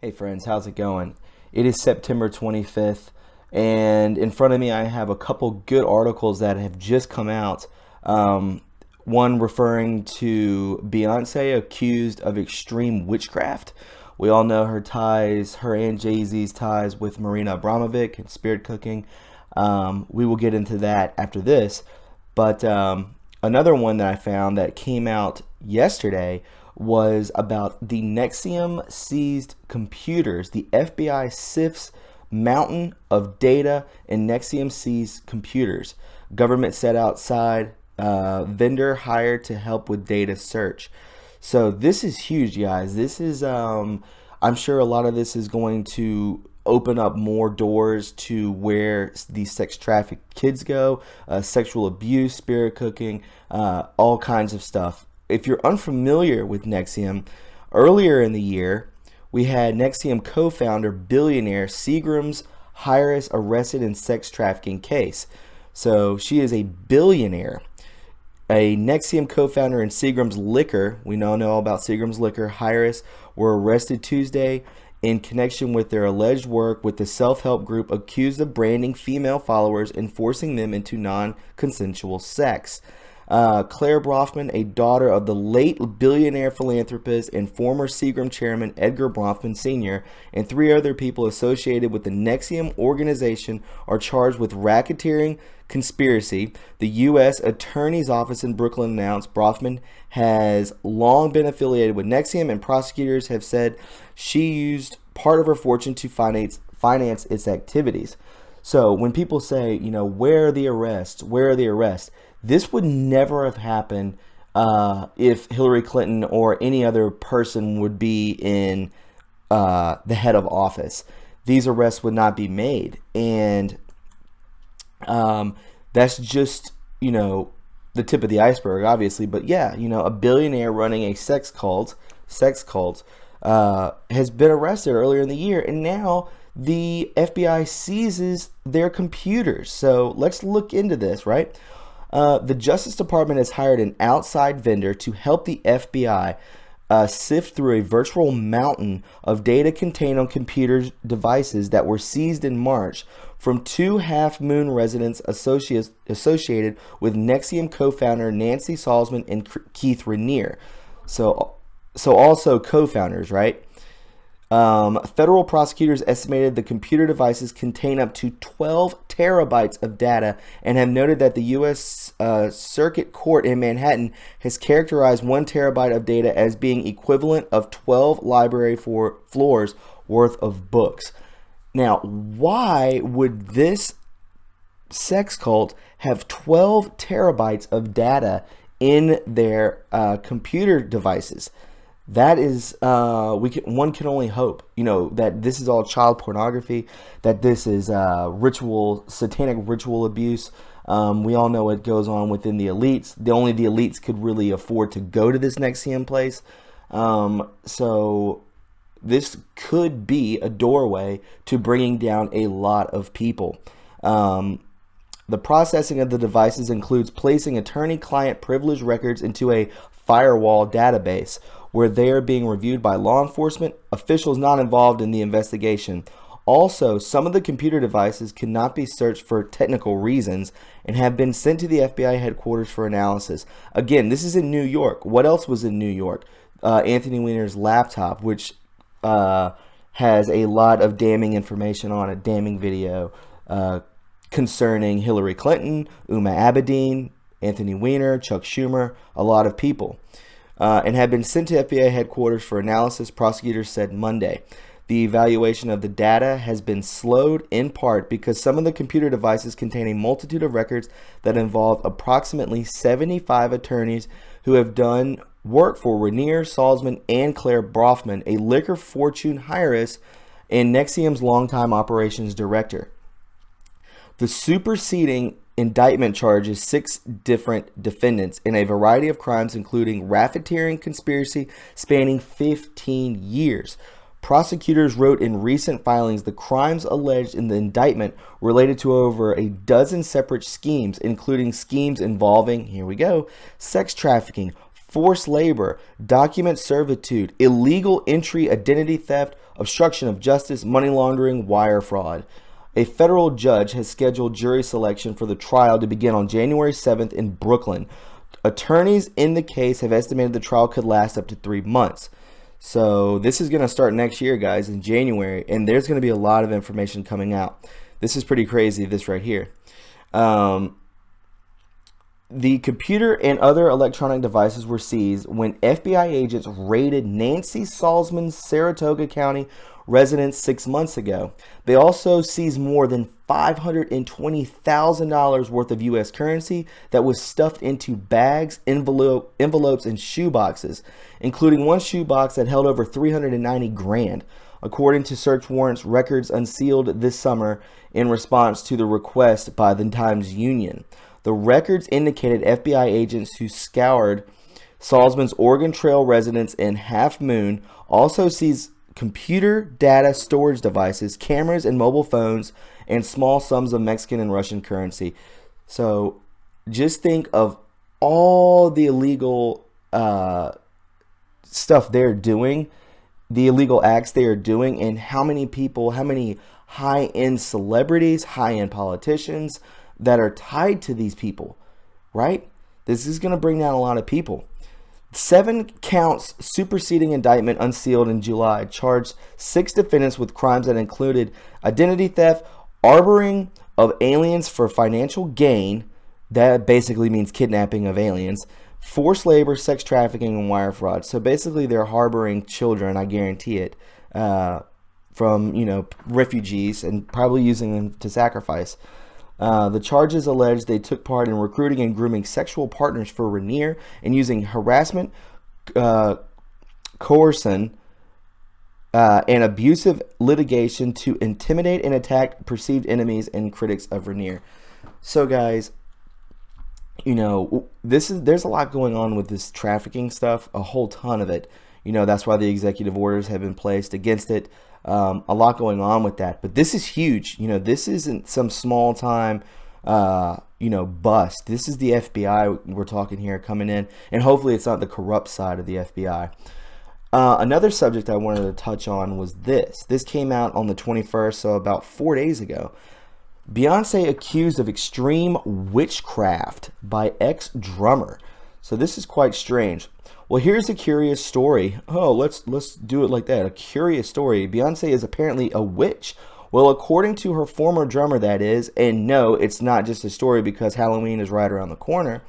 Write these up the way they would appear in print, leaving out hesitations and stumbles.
Hey friends, how's it going? It is September 25th, and in front of me I have a couple good articles that have just come out. One referring to Beyonce accused of extreme witchcraft. We all know her ties, her and Jay-Z's ties with Marina Abramovic and spirit cooking. We will get into that after this. But another one that I found that came out yesterday was about the NXIVM seized computers. The FBI sifts mountain of data in NXIVM seized computers. Government set outside vendor hired to help with data search. So this is huge, guys. This is, I'm sure a lot of this is going to open up more doors to where these sex trafficked kids go, sexual abuse, spirit cooking, all kinds of stuff. If you're unfamiliar with NXIVM, earlier in the year, we had NXIVM co-founder, billionaire Seagram's Harris arrested in sex trafficking case. So she is a billionaire. A NXIVM co-founder and Seagram's Liquor, we now know about Seagram's Liquor, Harris, were arrested Tuesday in connection with their alleged work with the self-help group accused of branding female followers and forcing them into non-consensual sex. Claire Bronfman, a daughter of the late billionaire philanthropist and former Seagram chairman Edgar Bronfman Sr., and three other people associated with the NXIVM organization are charged with racketeering conspiracy. The U.S. Attorney's Office in Brooklyn announced Bronfman has long been affiliated with NXIVM, and prosecutors have said she used part of her fortune to finance its activities. So when people say, you know, where are the arrests? Where are the arrests? This would never have happened if Hillary Clinton or any other person would be in the head of office. These arrests would not be made. And that's just, you know, the tip of the iceberg, obviously. But yeah, you know, a billionaire running a sex cult has been arrested earlier in the year. And now the FBI seizes their computers. So let's look into this, right? The Justice Department has hired an outside vendor to help the FBI sift through a virtual mountain of data contained on computer devices that were seized in March from two Half Moon residents associated with NXIVM co-founder Nancy Salzman and Keith Rainier. So also co-founders, right? Federal prosecutors estimated the computer devices contain up to 12 terabytes of data and have noted that the U.S. Circuit Court in Manhattan has characterized 1 terabyte of data as being equivalent of 12 library floors worth of books. Now, why would this sex cult have 12 terabytes of data in their computer devices? That is, one can only hope, you know, that this is all child pornography, that this is satanic ritual abuse. We all know what goes on within the elites. Only the elites could really afford to go to this NXIVM place. So this could be a doorway to bringing down a lot of people. The processing of the devices includes placing attorney-client privilege records into a firewall database where they are being reviewed by law enforcement officials not involved in the investigation. Also, some of the computer devices cannot be searched for technical reasons and have been sent to the FBI headquarters for analysis. Again, this is in New York. What else was in New York? Anthony Weiner's laptop, which has a lot of damning information on it, damning video concerning Hillary Clinton, Uma Abedin, Anthony Weiner, Chuck Schumer, a lot of people. And had been sent to FBI headquarters for analysis, prosecutors said Monday. The evaluation of the data has been slowed in part because some of the computer devices contain a multitude of records that involve approximately 75 attorneys who have done work for Rainier, Salzman, and Claire Bronfman, a liquor fortune heiress and NXIVM's longtime operations director. The superseding indictment charges 6 different defendants in a variety of crimes, including racketeering conspiracy spanning 15 years. Prosecutors wrote in recent filings the crimes alleged in the indictment related to over a dozen separate schemes, including schemes involving, here we go, sex trafficking, forced labor, document servitude, illegal entry, identity theft, obstruction of justice, money laundering, wire fraud. A federal judge has scheduled jury selection for the trial to begin on January 7th in Brooklyn. Attorneys in the case have estimated the trial could last up to 3 months. So this is going to start next year, guys, in January, and there's going to be a lot of information coming out. This is pretty crazy, this right here. The computer and other electronic devices were seized when FBI agents raided Nancy Salzman's Saratoga County residence 6 months ago. They also seized more than $520,000 worth of U.S. currency that was stuffed into bags, envelopes, and shoeboxes, including one shoebox that held over 390 grand. According to search warrants, records unsealed this summer in response to the request by the Times-Union. The records indicated FBI agents who scoured Salzman's Oregon Trail residence in Half Moon also seized computer data storage devices, cameras and mobile phones, and small sums of Mexican and Russian currency. So just think of all the illegal stuff they're doing, the illegal acts they are doing, and how many people, how many high-end celebrities, high-end politicians that are tied to these people, right? This is going to bring down a lot of people. 7 counts superseding indictment unsealed in July charged 6 defendants with crimes that included identity theft, harboring of aliens for financial gain, that basically means kidnapping of aliens, forced labor, sex trafficking, and wire fraud. So basically they're harboring children, I guarantee it, from, you know, refugees, and probably using them to sacrifice. The charges allege they took part in recruiting and grooming sexual partners for Rainier and using harassment, coercion, and abusive litigation to intimidate and attack perceived enemies and critics of Rainier. So, guys, you know, there's a lot going on with this trafficking stuff, a whole ton of it. You know, that's why the executive orders have been placed against it. A lot going on with that, but this is huge. You know, this isn't some small time, you know, bust. This is the FBI we're talking here coming in, and hopefully it's not the corrupt side of the FBI. Another subject I wanted to touch on was this. This came out on the 21st, so about 4 days ago. Beyonce accused of extreme witchcraft by ex-drummer. So this is quite strange. Well, here's a curious story. Oh, let's do it like that. A curious story. Beyonce is apparently a witch. Well, according to her former drummer, that is, and no, it's not just a story because Halloween is right around the corner.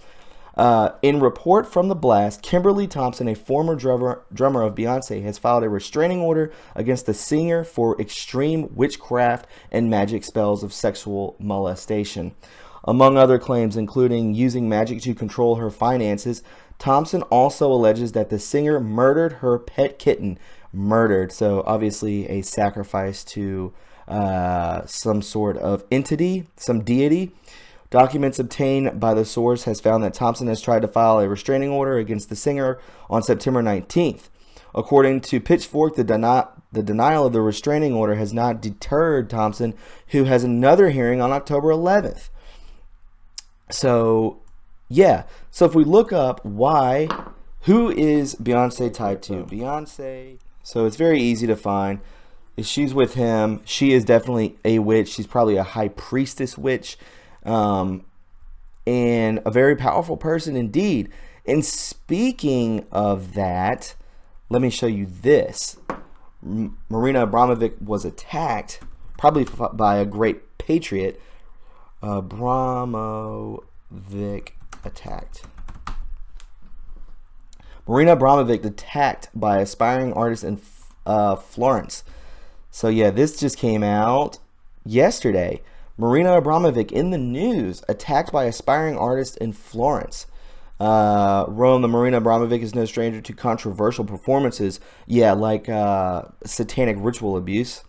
In report from The Blast, Kimberly Thompson, a former drummer of Beyonce, has filed a restraining order against the singer for extreme witchcraft and magic spells of sexual molestation. Among other claims, including using magic to control her finances, Thompson also alleges that the singer murdered her pet kitten. Murdered, so obviously a sacrifice to some sort of entity, some deity. Documents obtained by the source has found that Thompson has tried to file a restraining order against the singer on September 19th. According to Pitchfork, the denial of the restraining order has not deterred Thompson, who has another hearing on October 11th. So, yeah. So if we look up who is Beyonce tied to? Beyonce. So it's very easy to find. If she's with him, she is definitely a witch. She's probably a high priestess witch. And a very powerful person indeed. And speaking of that, let me show you this. Marina Abramovic was attacked, probably by a great patriot. Abramovic attacked. Marina Abramovic attacked by aspiring artist in Florence. So yeah, this just came out yesterday. Marina Abramovic in the news, attacked by aspiring artist in Florence. Rome, the Marina Abramovic is no stranger to controversial performances. Yeah, like satanic ritual abuse.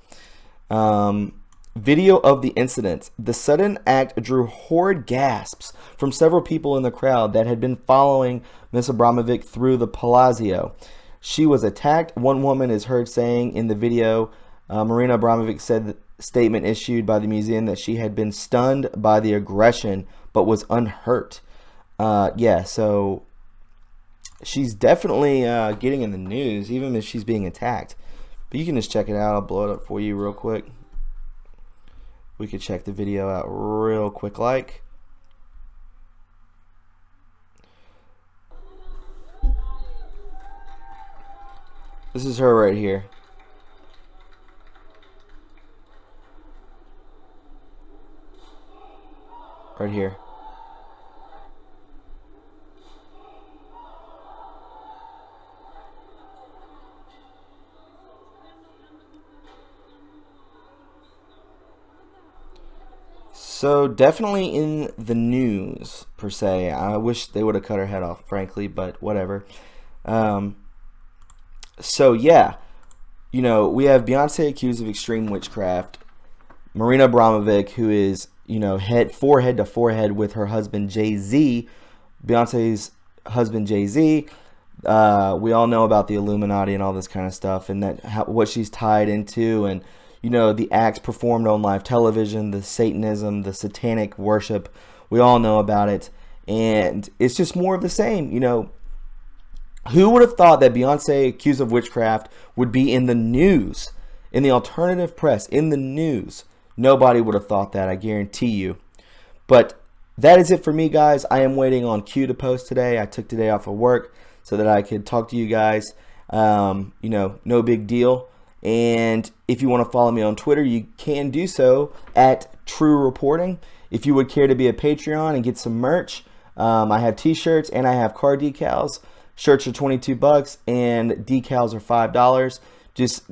Video of the incident. The sudden act drew horrid gasps from several people in the crowd that had been following Miss Abramovic through the Palazzo. She was attacked. One woman is heard saying in the video, Marina Abramovic said statement issued by the museum that she had been stunned by the aggression but was unhurt. Yeah, so she's definitely getting in the news, even if she's being attacked. But you can just check it out. I'll blow it up for you real quick. We could check the video out real quick like. This is her right here. Right here. So definitely in the news per se. I wish they would have cut her head off, frankly, but whatever. So yeah, you know, we have Beyonce accused of extreme witchcraft. Marina Abramovic, who is, you know, forehead to forehead with her husband Jay-Z, Beyonce's husband Jay-Z. We all know about the Illuminati and all this kind of stuff, and that what she's tied into, and you know, the acts performed on live television, the Satanism, the satanic worship. We all know about it, and it's just more of the same. You know, who would have thought that Beyonce accused of witchcraft would be in the news, in the alternative press, in the news? Nobody would have thought that, I guarantee you. But that is it for me, guys. I am waiting on Q to post today. I took today off of work so that I could talk to you guys. You know, no big deal. And if you want to follow me on Twitter, you can do so at True Reporting. If you would care to be a Patreon and get some merch, I have t-shirts and I have car decals. Shirts are $22 and decals are $5. Just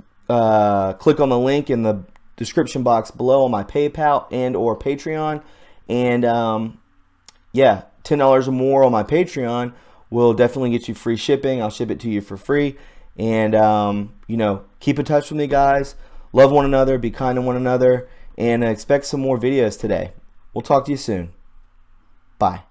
click on the link in the description box below on my PayPal and or Patreon. And yeah, $10 or more on my Patreon will definitely get you free shipping. I'll ship it to you for free. And, you know, keep in touch with me, guys. Love one another. Be kind to one another. And expect some more videos today. We'll talk to you soon. Bye.